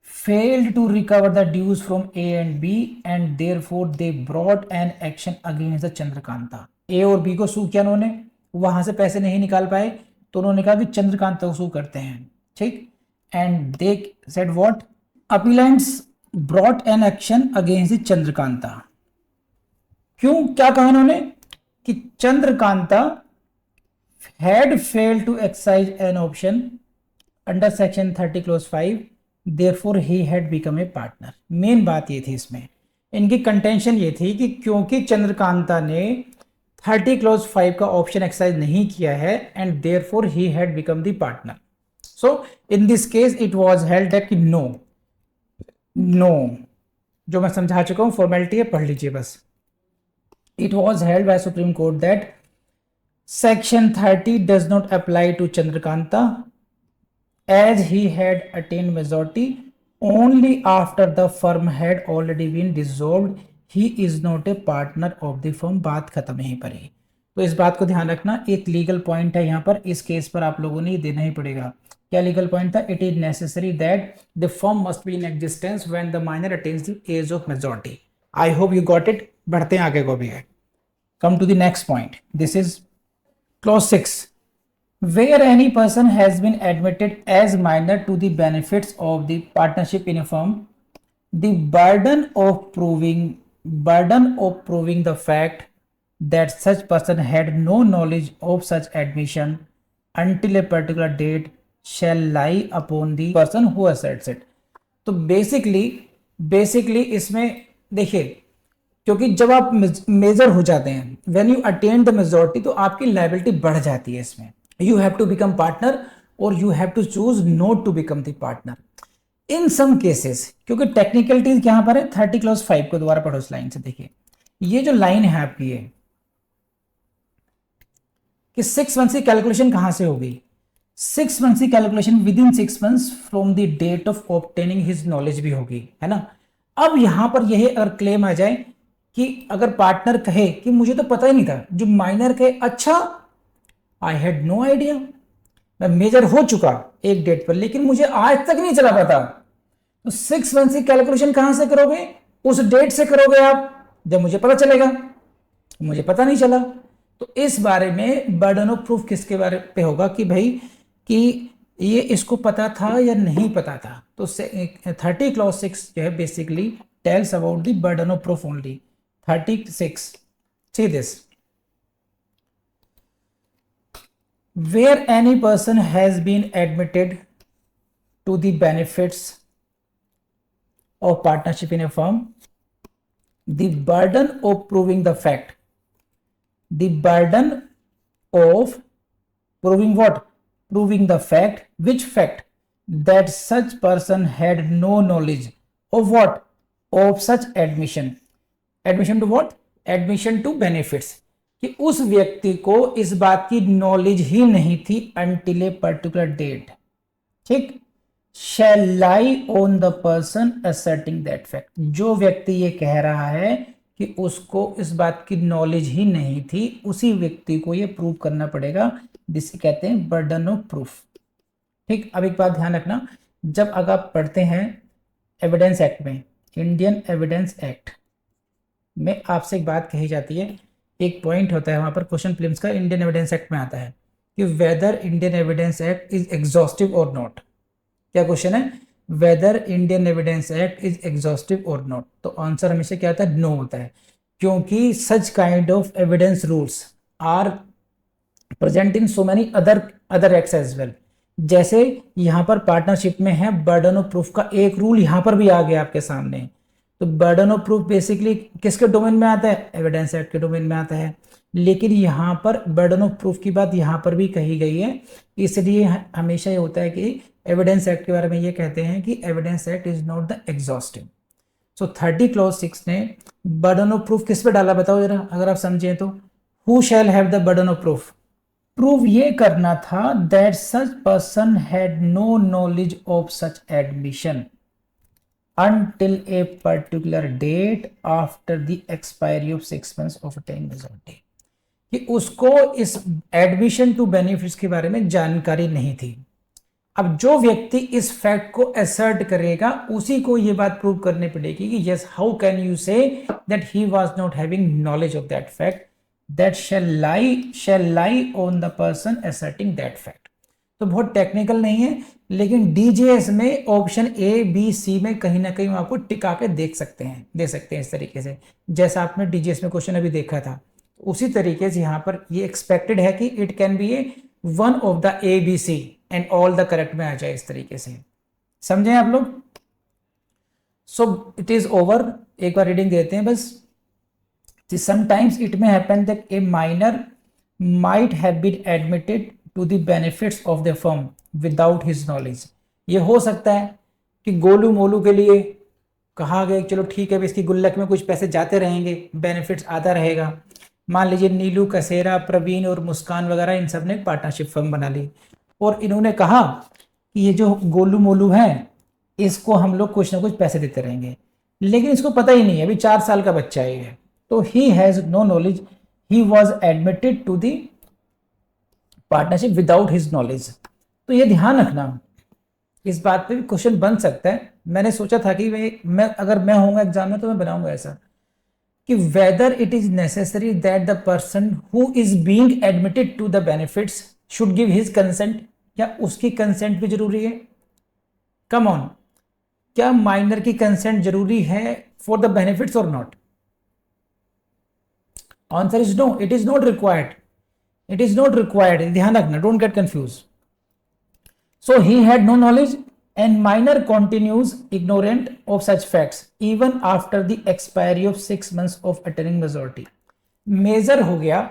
failed to recover the dues from A and B and therefore they brought an action against the Chandrakanta. A और B को सू किया उन्होंने, वहां से पैसे नहीं निकाल पाए, तो उन्होंने कहा कि चंद्रकांता को सू करते हैं, ठीक। and they said what, appellants brought an action against the Chandrakanta. क्यों, क्या कहा उन्होंने कि Chandrakanta had failed to exercise an option under section 30 clause 5 therefore he had become a partner। Main बात ये थी इसमें, इनकी कंटेंशन ये थी कि क्योंकि चंद्रकांता ने 30 क्लॉज 5 का ऑप्शन एक्सरसाइज नहीं किया है and therefore he had become the partner. So in this case it was held that कि नो जो मैं समझा चुका हूं, फॉर्मेलिटी है, पढ़ लीजिए बस। It was held by Supreme Court that section 30 does not apply to Chandrakanta as he had attained majority only after the firm had already been dissolved. He is not a partner of the firm. बात खत्म यहीं पर ही। तो इस बात को ध्यान रखना, एक लीगल पॉइंट है यहाँ पर, इस केस पर आप लोगों ने ये देना ही पड़ेगा। क्या लीगल पॉइंट था? It is necessary that the firm must be in existence when the minor attains the age of majority. I hope you got it. बढ़ते हैं आगे को भी है। Come to the next point, this is clause 6, where any person has been admitted as minor to the benefits of the partnership in a firm, the burden of proving the fact that such person had no knowledge of such admission until a particular date shall lie upon the person who asserts it. तो basically इसमें देखिए, क्योंकि जब आप major हो जाते हैं, when you attain the majority, तो आपकी लायबिलिटी बढ़ जाती है इसमें। You have to become partner और you have to choose not to become the partner in some cases, क्योंकि टेक्निकलिटीज यहां पर है। 30 क्लॉज 5 को दोबारा पढ़ो, इस लाइन से देखिए। ये जो लाइन है आपकी है कि 6 मंथ्स की कैलकुलेशन कहां से होगी? 6 मंथ्स की calculation within 6 months from the date of obtaining his knowledge भी होगी, है ना। अब यहां पर यही अगर क्लेम आ जाए कि अगर पार्टनर कहे कि मुझे तो पता ही नहीं था, जो माइनर कहे अच्छा आई हैड नो आइडिया, मैं मेजर हो चुका एक डेट पर लेकिन मुझे आज तक नहीं चला पता, तो 6 मंथ की कैलकुलेशन कहां से करोगे? उस डेट से करोगे आप जब मुझे पता चलेगा, मुझे पता नहीं चला। तो इस बारे में बर्डन ऑफ प्रूफ किसके बारे पे होगा कि भाई कि ये इसको पता था या नहीं पता था। तो 30 क्लॉज 6 जो है basically tells about the burden of proof only. 36, see this, where any person has been admitted to the benefits of partnership in a firm, the burden of proving the fact, the burden of proving what? Proving the fact, which fact? That such person had no knowledge of what? Of such admission to what? Admission to benefits, कि उस व्यक्ति को इस बात की knowledge ही नहीं थी until ए particular date, ठीक। Shall lie on the person asserting that fact, जो व्यक्ति ये कह रहा है कि उसको इस बात की नॉलेज ही नहीं थी, उसी व्यक्ति को ये प्रूव करना पड़ेगा, जिसे कहते हैं बर्डन ऑफ प्रूफ, ठीक। अब एक बात ध्यान रखना, जब अगर आप पढ़ते हैं एविडेंस एक्ट में, इंडियन एविडेंस एक्ट में आपसे एक बात कही जाती है, एक पॉइंट होता है वहां पर क्वेश्चन प्रीलिम्स का, इंडियन एविडेंस एक्ट में आता है कि whether Indian Evidence Act is exhaustive और नॉट। क्या क्वेश्चन है? Whether Indian Evidence Act is exhaustive और नॉट। तो आंसर हमेशा क्या होता है? नो होता है, क्योंकि such kind of evidence rules are present in so many other acts as well. जैसे यहां पर पार्टनरशिप में है, बर्डन ऑफ प्रूफ का एक रूल यहां पर भी आ गया आपके सामने। तो बर्डन ऑफ प्रूफ बेसिकली किसके डोमेन में आता है? एविडेंस एक्ट के डोमेन में आता है। लेकिन यहाँ पर बर्डन ऑफ प्रूफ की बात यहाँ पर भी कही गई है, इसलिए हमेशा ये होता है कि एविडेंस एक्ट के बारे में ये कहते हैं कि evidence Act is not the exhaustive. So 30 clause 6 ने बर्डन ऑफ प्रूफ किस पे डाला बताओ जरा, अगर आप समझें तो। Who shall have the burden of proof? Prove ये करना था that such person had no knowledge of such admission until a particular date after the expiry of 6 months of attaining majority, कि उसको इस एडमिशन टू बेनिफिट्स के बारे में जानकारी नहीं थी। अब जो व्यक्ति इस फैक्ट को असर्ट करेगा उसी को ये बात प्रूव करनी पड़ेगी कि yes, how can you say that he was not having knowledge of that fact, that shall lie on the person asserting that fact। तो बहुत टेक्निकल नहीं है, लेकिन डीजेएस में ऑप्शन ए बी सी में कहीं ना कहीं आपको टिका के दे सकते हैं इस तरीके से, जैसा आपने डीजेएस में क्वेश्चन अभी देखा था। उसी तरीके से यहाँ पर ये एक्सपेक्टेड है कि it can be a one of the A B C and all the correct में आ जाए, इस तरीके से समझें आप लोग। सो इट इज ओवर, एक बार रीडिंग देते हैं बस। Sometimes it may happen that a minor might have been admitted to the benefits of the firm without his knowledge. ये हो सकता है कि गोलू मोलू के लिए कहा गया चलो ठीक है, इसकी गुल्लक में कुछ पैसे जाते रहेंगे, बेनिफिट्स आता रहेगा। मान लीजिए नीलू, कसेरा, प्रवीण और मुस्कान वगैरह इन सब ने पार्टनरशिप फर्म बना ली और इन्होंने कहा कि ये जो गोलू मोलू है इसको हम लोग कुछ ना कुछ पैसे देते रहेंगे, लेकिन इसको पता ही नहीं है, अभी 4 साल का बच्चा है। तो he has no knowledge, he was admitted to the partnership without his knowledge. तो ये ध्यान रखना, इस बात पे भी क्वेश्चन बन सकता है। मैंने सोचा था कि मैं अगर मैं होऊंगा एग्जाम में तो मैं बनाऊंगा ऐसा कि whether it is necessary that the person who is being admitted to the benefits should give his consent, क्या उसकी कंसेंट भी जरूरी है? कम ऑन, क्या माइनर की कंसेंट जरूरी है फॉर द बेनिफिट्स और not? Answer is no, it is not required, it is not required. ध्यान रखना, don't get confuse. So he had no knowledge and minor continues ignorant of such facts even after the expiry of 6 months of attaining majority। Major हो गया,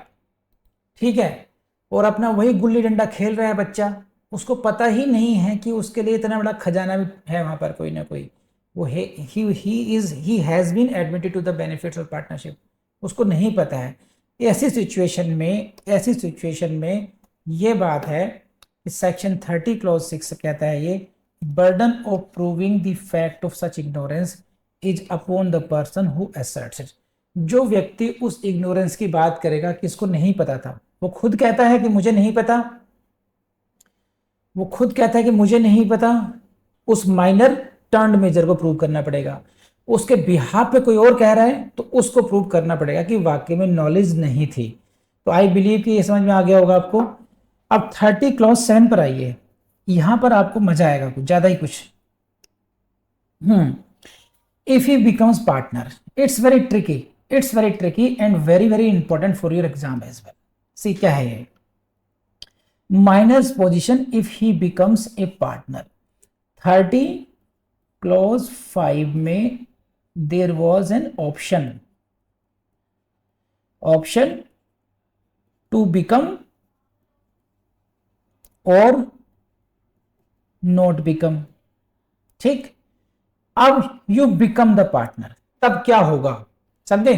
ठीक है, और अपना वही गुल्ली डंडा खेल रहा है बच्चा, उसको पता ही नहीं है कि उसके लिए इतना बड़ा खजाना भी है वहां पर कोई ना कोई। वो he has been admitted to the benefits of partnership, उसको नहीं पता है। ऐसी सिचुएशन में ये बात है, सेक्शन 30 क्लॉज 6 कहता है ये burden of proving the fact of such ignorance is upon the person who assets it. जो व्यक्ति उस इग्नोरेंस की बात करेगा कि इसको नहीं पता था, वो खुद कहता है कि मुझे नहीं पता, वो खुद कहता है कि मुझे नहीं पता, उस माइनर टर्न्ड मेजर को प्रूव करना पड़ेगा। उसके बिहाफ पे कोई और कह रहा है तो उसको प्रूव करना पड़ेगा कि वाकई में नॉलेज नहीं थी। तो आई बिलीव कि ये समझ में आ गया होगा आपको। अब 30 क्लॉज 7 पर आइए, यहां पर आपको मजा आएगा, कुछ ज्यादा ही कुछ। If he becomes partner, it's very tricky and very very important for your exam as well. See क्या है ये? Minor's position if he becomes a partner. 30 clause 5 में there was an option to become और not become, ठीक। अब you become the partner, तब क्या होगा समझे?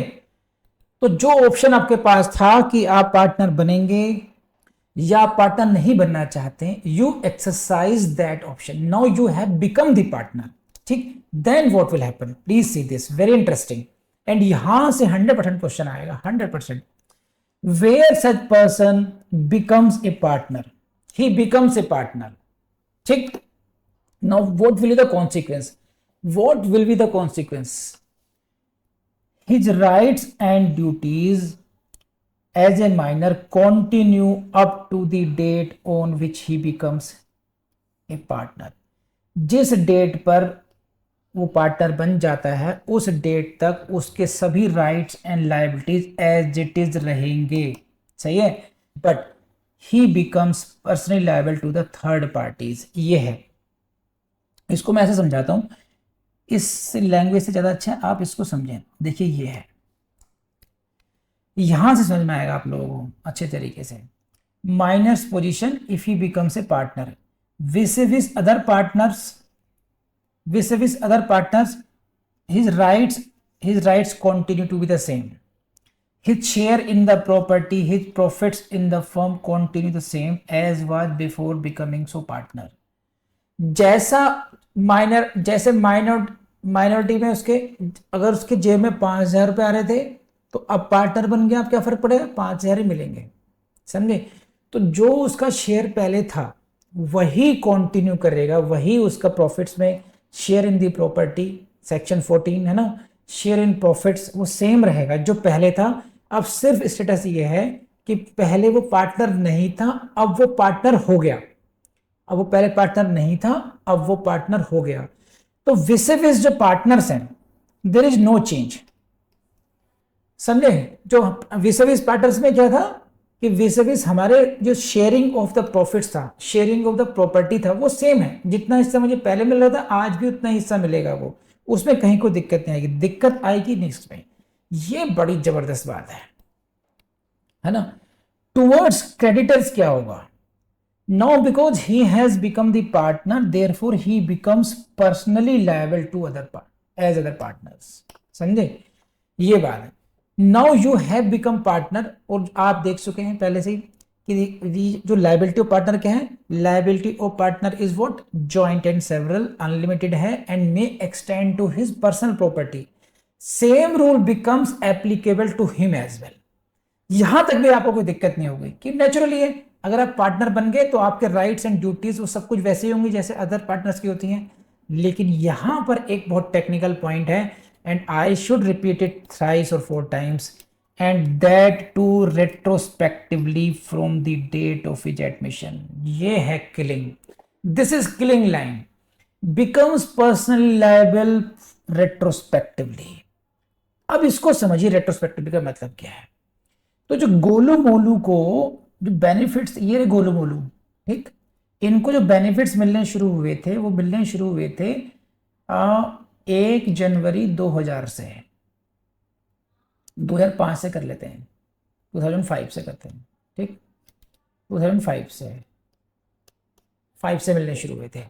तो जो ऑप्शन आपके पास था कि आप पार्टनर बनेंगे या आप पार्टनर नहीं बनना चाहते, you exercise that option, now you have become the partner, ठीक। Then what will happen, please see this, very interesting. And यहां से 100% क्वेश्चन आएगा, 100%। Where such person becomes a partner, he becomes a partner, ठीक। now what will be the consequence, his rights and duties as a minor continue up to the date on which he becomes a partner। जिस date पर वो partner बन जाता है उस date तक उसके सभी rights and liabilities as it is रहेंगे, सही है। But he becomes personally liable to the third parties। ये है, इसको मैं ऐसे समझाता हूं, इस लैंग्वेज से ज्यादा अच्छा है आप इसको समझें। देखिए ये है, यहां से समझ में आएगा आप लोगों को अच्छे तरीके से। Minor's position if he becomes a partner vis-a-vis other partners, his rights continue to be the same, his share in the property, his profits in the firm continue the same as was before becoming so partner। जैसे minority में उसके अगर उसके जेब में 5,000 रुपए आ रहे थे तो अब पार्टनर बन गया, अब क्या फर्क पड़ेगा, 5,000 ही मिलेंगे, समझे। तो जो उसका शेयर पहले था वही कंटिन्यू करेगा, वही उसका प्रॉफिट्स में share in the property, section 14 है ना, शेयर इन प्रॉफिट्स वो सेम रहेगा जो पहले था। अब सिर्फ स्टेटस ये है कि पहले वो पार्टनर नहीं था, अब वो पार्टनर हो गया। अब वो पहले पार्टनर नहीं था, अब वो पार्टनर हो गया। तो विस जो पार्टनर्स हैं देयर इज नो चेंज, समझे। जो विस पार्टनर्स में क्या था कि विस हमारे जो शेयरिंग ऑफ द प्रॉफिट्स था, शेयरिंग ऑफ द प्रॉपर्टी था, वो सेम है। जितना हिस्सा मुझे पहले मिल रहा था आज भी उतना हिस्सा मिलेगा, वो उसमें कहीं कोई दिक्कत नहीं आएगी। दिक्कत आएगी नेक्स्ट में, ये बड़ी जबरदस्त बात है ना। टुवर्ड्स क्रेडिटर्स क्या होगा, now because he has become the partner therefore he becomes personally liable to other part. As other partners. समझे, ये बात है। Now you have become partner, और आप देख चुके हैं पहले से ही कि जो लाइबिलिटी ऑफ पार्टनर क्या है, liability of partner is what, joint and several, unlimited है and may extend to his personal property, same rule becomes applicable to him as well. यहां तक भी आपको कोई दिक्कत नहीं होगी कि नेचुरली है, अगर आप पार्टनर बन गए तो आपके राइट्स एंड ड्यूटीज वो सब कुछ वैसे ही होंगी जैसे अदर पार्टनर्स की होती हैं। लेकिन यहां पर एक बहुत टेक्निकल पॉइंट है, and I should repeat it thrice और 4 times, and that too retrospectively from the date of his admission. ये है killing, this is killing line, becomes personally liable retrospectively. अब इसको समझिए रेट्रोस्पेक्टिवली का मतलब क्या है। तो जो गोलू मोलू को जो बेनिफिट्स, ये रहे गोलू मोलू, ठीक, इनको जो बेनिफिट्स मिलने शुरू हुए थे वो मिलने शुरू हुए थे 1 जनवरी 2000 से, 2005 से कर लेते हैं, 2005 से करते हैं, ठीक, 2005 से 5 से मिलने शुरू हुए थे।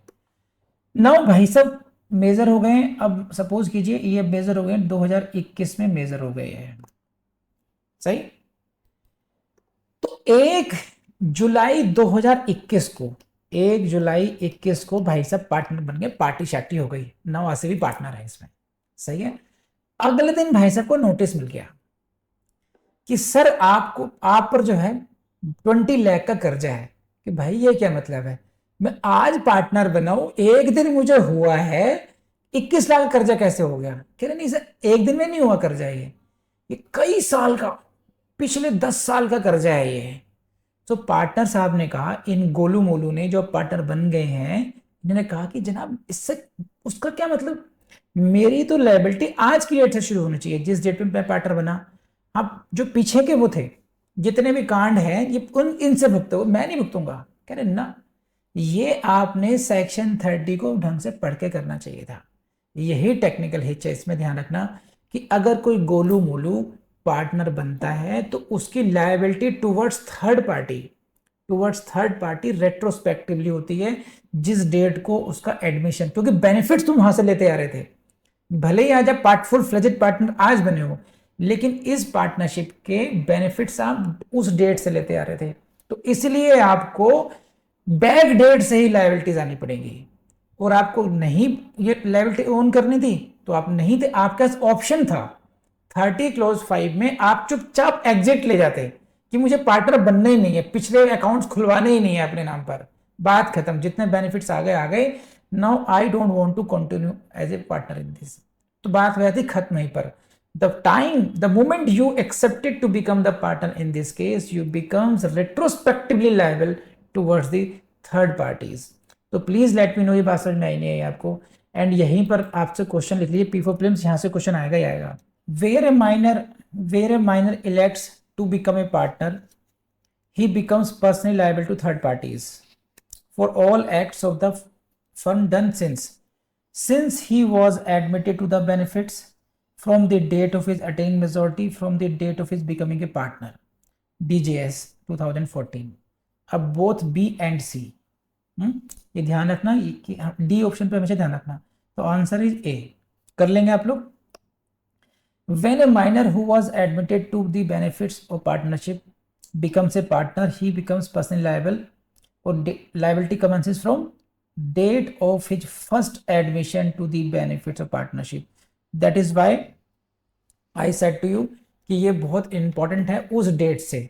नाउ भाई सब मेजर हो गए। अब सपोज कीजिए ये मेजर हो गए 2021 में मेजर हो गए हैं, सही। तो 1 जुलाई 2021 को, 1 जुलाई 21 को भाई साहब पार्टनर बन गए, पार्टी शार्टी हो गई, नवा से भी पार्टनर है इसमें, सही है। अगले दिन भाई साहब को नोटिस मिल गया कि सर आपको, आप पर जो है 20 लाख का कर्जा है। कि भाई ये क्या मतलब है, मैं आज पार्टनर बनाऊं, एक दिन मुझे हुआ है, 21 लाख का कर्जा कैसे हो गया। कह रहे नहीं सर, एक दिन में नहीं हुआ कर्जा, ये कई साल का, पिछले 10 साल का कर्जा है ये। तो पार्टनर साहब ने कहा, इन गोलू मोलू ने जो पार्टनर बन गए हैं, इन्होंने कहा कि जनाब इससे उसका क्या मतलब, मेरी तो लायबिलिटी आज की डेट से शुरू होनी चाहिए, जिस डेट पे मैं पार्टनर बना। अब जो पीछे के वो थे, जितने भी कांड हैं, ये इनसे भुगतो, मैं नहीं भुगतूंगा। कह रहे ना, ये आपने सेक्शन 30 को ढंग से पढ़ के करना चाहिए था। यही टेक्निकल हिच है, इसमें ध्यान रखना कि अगर कोई गोलू मोलू पार्टनर बनता है तो उसकी liability towards third party retrospectively होती है, जिस डेट को उसका एडमिशन, क्योंकि बेनिफिट्स तुम वहां से लेते आ रहे थे, भले ही आज आप फुल फ्लेजेड पार्टनर आज बने हो, लेकिन इस पार्टनरशिप के बेनिफिट्स आप उस डेट से लेते आ रहे थे। तो इसलिए आपको बैक डेट से ही लायबिलिटीज आनी पड़ेगी, और आपको नहीं ये लायबिलिटी ओन करनी थी तो आप नहीं थे, आपका ऑप्शन था 30 क्लोज 5 में, आप चुपचाप एग्जिट ले जाते कि मुझे पार्टनर बनना ही नहीं है, पिछले अकाउंट्स खुलवाने ही नहीं है अपने नाम पर, बात खत्म, जितने बेनिफिट्स आ गए, now I don't want to continue as a partner in this. तो बात हो जाती खत्म यहीं पर। the moment you accepted to become the partner in this case, you becomes retrospectively liable towards the third parties। तो प्लीज लेट मी नो ये बात समझ में आई नहीं है आपको। एंड यहीं पर आपसे क्वेश्चन लिख लीजिए, P4 प्रीलिम्स, यहां से क्वेश्चन आएगा ही आएगा। where a minor elects to become a partner, he becomes personally liable to third parties for all acts of the firm done since he was admitted to the benefits from the date of his attaining majority from the date of his becoming a partner, DJS 2014। अब both B and C, ये ध्यान रखना कि D option पे हमेशा ध्यान रखना। तो आंसर इज ए, कर लेंगे आप लोग। When a minor who was admitted to the benefits of partnership becomes a partner, he becomes personally liable, or liability commences from date of his first admission to the benefits of partnership। That is why I said to you कि ये बहुत important है उस date से।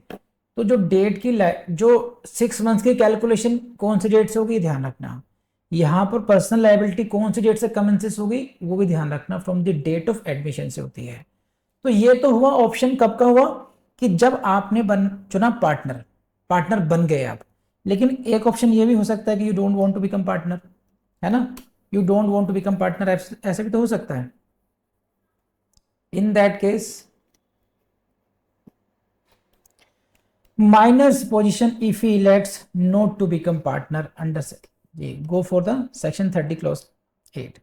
तो जो date की जो 6 मंथ्स की कैलकुलेशन कौन सी डेट से होगी ध्यान रखना, यहां पर पर्सनल लायबिलिटी कौन सी डेट से कमेंसेस होगी वो भी ध्यान रखना, from the date of admission से होती है। तो ये तो हुआ ऑप्शन कब का हुआ कि जब आपने चुना पार्टनर बन गए आप। लेकिन एक ऑप्शन ये भी हो सकता है कि you don't want to become partner, है ना, you don't want to become partner, ऐसा भी तो हो सकता है। In that case minor's position if he elects not to become partner under go for the section 30 clause 8,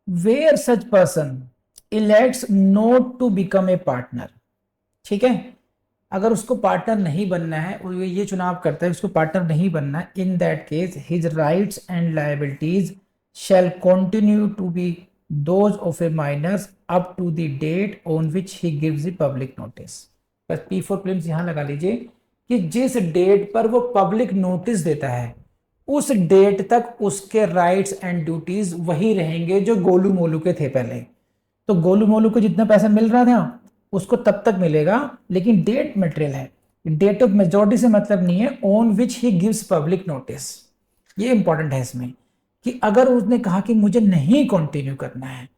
where such person elects not to become a partner। ठीक है, अगर उसको पार्टनर नहीं बनना है और ये चुनाव करता है उसको पार्टनर नहीं बनना है, in that case his rights and liabilities shall continue to be those of a minors up to the date on which he gives the public notice। बस P for prelims यहाँ लगा लीजिए कि जिस डेट पर वो पब्लिक नोटिस देता है उस डेट तक उसके राइट्स एंड ड्यूटीज वही रहेंगे जो गोलू मोलू के थे पहले। तो गोलू मोलू को जितना पैसा मिल रहा था उसको तब तक मिलेगा, लेकिन डेट मटेरियल है, डेट ऑफ मेजॉरिटी से मतलब नहीं है, on which he gives public notice. ये इंपॉर्टेंट है इसमें कि अगर उसने कहा कि मुझे नहीं कंटिन्यू करना है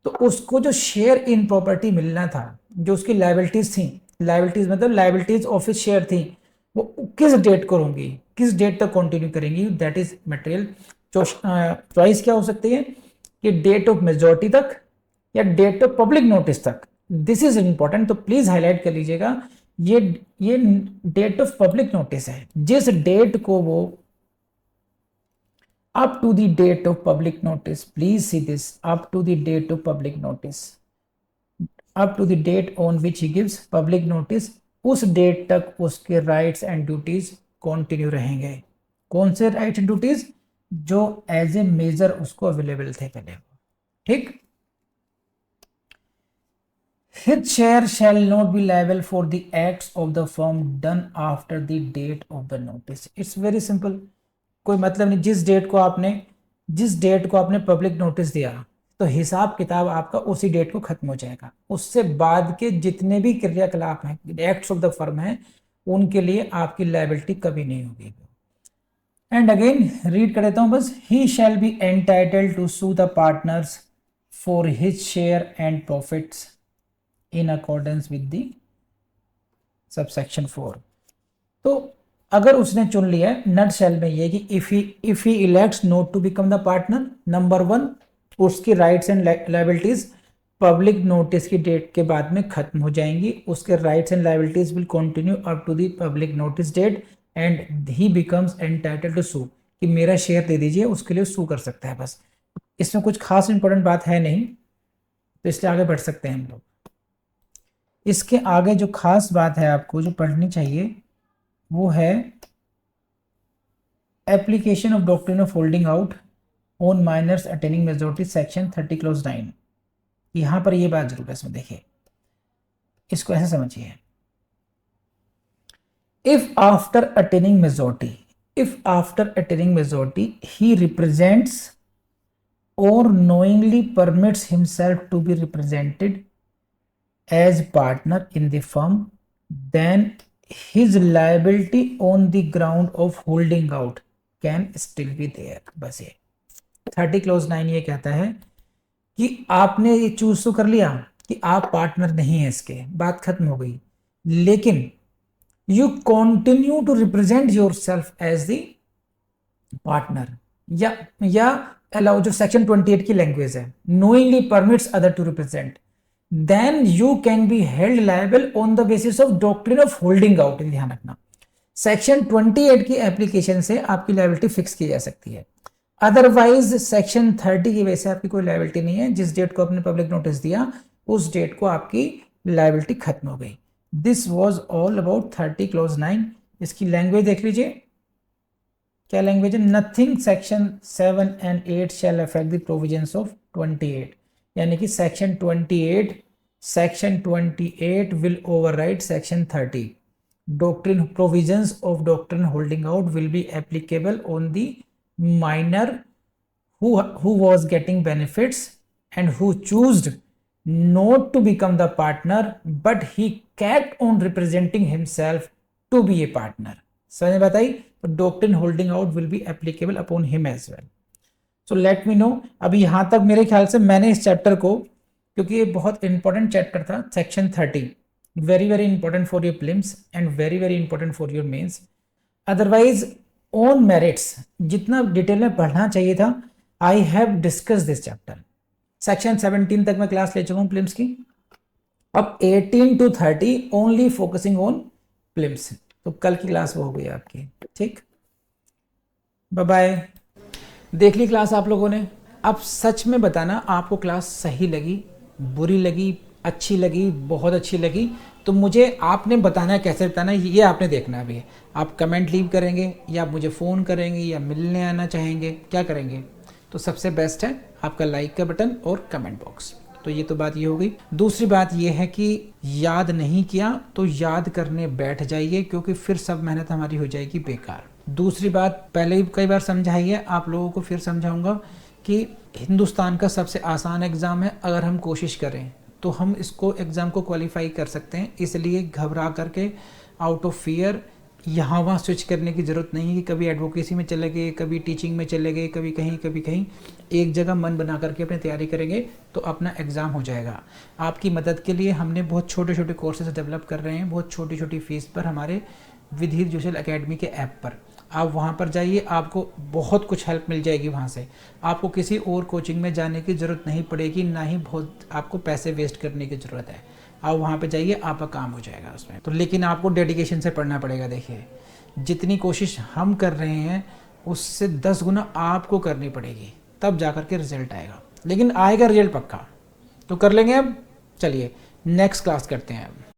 तो उसको जो शेयर इन प्रॉपर्टी मिलना था, जो उसकी लायबिलिटीज थी, लायबिलिटीज मतलब लायबिलिटीज ऑफ हिज शेयर थी, वो किस डेट को होंगी, किस डेट तक कंटिन्यू करेंगी, दैट इज मटेरियल। चॉइस क्या हो सकती है कि डेट ऑफ मेजॉरिटी तक या डेट ऑफ पब्लिक नोटिस तक। दिस इज इंपॉर्टेंट, तो प्लीज हाईलाइट कर लीजिएगा। ये डेट ऑफ पब्लिक नोटिस है, जिस डेट को वो up to the date of public notice, please see this, up to the date of public notice, up to the date on which he gives public notice, उस date तक उसके rights and duties continue रहेंगे। कौन से rights and duties? जो as a major उसको available थे पहले। ठीक, his share shall not be liable for the acts of the firm done after the date of the notice। it's very simple, कोई मतलब नहीं। जिस डेट को आपने पब्लिक नोटिस दिया तो हिसाब किताब आपका उसी डेट को खत्म हो जाएगा। उससे बाद के जितने भी क्रियाकलाप हैं, एक्ट्स ऑफ द फर्म हैं, उनके लिए आपकी लायबिलिटी कभी नहीं होगी। एंड अगेन रीड कर देता हूं बस। He shall be entitled to sue the partners for his share and profits in accordance with the subsection 4। तो अगर उसने चुन लिया है, नट शेल में ये कि if he elects not to become the partner, number 1 उसकी rights and liabilities public notice की डेट के बाद में खत्म हो जाएंगी। उसके rights and liabilities will continue up to the public notice date and he becomes entitled to sue, कि मेरा शेयर दे दीजिए, उसके लिए सू कर सकता है। बस इसमें कुछ खास इंपॉर्टेंट बात है नहीं, तो इसलिए आगे बढ़ सकते हैं हम लोग। इसके आगे जो खास बात है आपको जो पढ़नी चाहिए वो है application of doctrine of holding out on minor's attaining majority section 30 clause 9। यहां पर ये बात जरूर है, इसमें देखिए, इसको ऐसे समझिए। If after attaining majority he represents और knowingly permits himself to be represented as partner in the firm, then his liability on the ground of holding out can still be there। बस ये 30 क्लॉज 9 ये कहता है कि आपने ये choose तो कर लिया कि आप पार्टनर नहीं है, इसके बात खत्म हो गई, लेकिन you continue to represent yourself as the partner, या अलाउ, जो सेक्शन 28 की लैंग्वेज है, knowingly permits other to represent, then you can be held liable on the basis of doctrine of holding out। ध्यान रखना, section 28 की application से आपकी liability fix की जा सकती है, अदरवाइज सेक्शन 30 की वजह से आपकी कोई लायबिलिटी नहीं है। जिस डेट को आपने पब्लिक नोटिस दिया उस डेट को आपकी लायबिलिटी खत्म हो गई। This was all about 30 clause 9। इसकी लैंग्वेज देख लीजिए, क्या लैंग्वेज है? Nothing section 7 and 8 shall affect the provisions of 28, यानी कि section 28 will override section 30। doctrine provisions of doctrine holding out will be applicable on the minor who was getting benefits and who chose not to become the partner but he kept on representing himself to be a partner। समझ में बताई? तो doctrine holding out will be applicable upon him as well। so let me know। अभी यहां तक मेरे ख्याल से मैंने इस चैप्टर को, क्योंकि ये बहुत इंपॉर्टेंट चैप्टर था, section 30 very very important for your prelims and very very important for your mains. Otherwise on merits जितना डिटेल में पढ़ना चाहिए था, I have discuss this chapter. Section 17 तक मैं क्लास ले चुका हूँ प्रीलिम्स की, अब 18 to 30 only focusing on prelims. तो कल की क्लास वो हो गई आपकी। ठीक, बाय बाय। देख ली क्लास आप लोगों ने। अब सच में बताना आपको क्लास सही लगी, बुरी लगी, अच्छी लगी, बहुत अच्छी लगी, तो मुझे आपने बताना है, कैसे बताना है ये आपने देखना है। अभी आप कमेंट लीव करेंगे या आप मुझे फ़ोन करेंगे या मिलने आना चाहेंगे, क्या करेंगे? तो सबसे बेस्ट है आपका लाइक का बटन और कमेंट बॉक्स। तो ये तो बात ये हो गई। दूसरी बात ये है कि याद नहीं किया तो याद करने बैठ जाइए, क्योंकि फिर सब मेहनत हमारी हो जाएगी बेकार। दूसरी बात पहले ही कई बार समझाई है, आप लोगों को फिर समझाऊंगा कि हिंदुस्तान का सबसे आसान एग्ज़ाम है। अगर हम कोशिश करें तो हम इसको एग्ज़ाम को क्वालिफाई कर सकते हैं। इसलिए घबरा करके आउट ऑफ फियर यहाँ वहाँ स्विच करने की ज़रूरत नहीं है कि कभी एडवोकेसी में चले गए, कभी टीचिंग में चले गए, कभी कहीं। एक जगह मन बना करके अपनी तैयारी करेंगे तो अपना एग्ज़ाम हो जाएगा। आपकी मदद के लिए हमने बहुत छोटे छोटे कोर्सेज डेवलप कर रहे हैं, बहुत छोटी छोटी फीस पर, हमारे विधि जोशल एकेडमी के ऐप पर। आप वहाँ पर जाइए, आपको बहुत कुछ हेल्प मिल जाएगी वहाँ से। आपको किसी और कोचिंग में जाने की ज़रूरत नहीं पड़ेगी, ना ही बहुत आपको पैसे वेस्ट करने की ज़रूरत है। आप वहाँ पे जाइए, आपका काम हो जाएगा उसमें। तो लेकिन आपको डेडिकेशन से पढ़ना पड़ेगा। देखिए, जितनी कोशिश हम कर रहे हैं उससे 10 गुना आपको करनी पड़ेगी, तब जा कर के रिजल्ट आएगा। लेकिन आएगा रिजल्ट पक्का। तो कर लेंगे। अब चलिए नेक्स्ट क्लास करते हैं। अब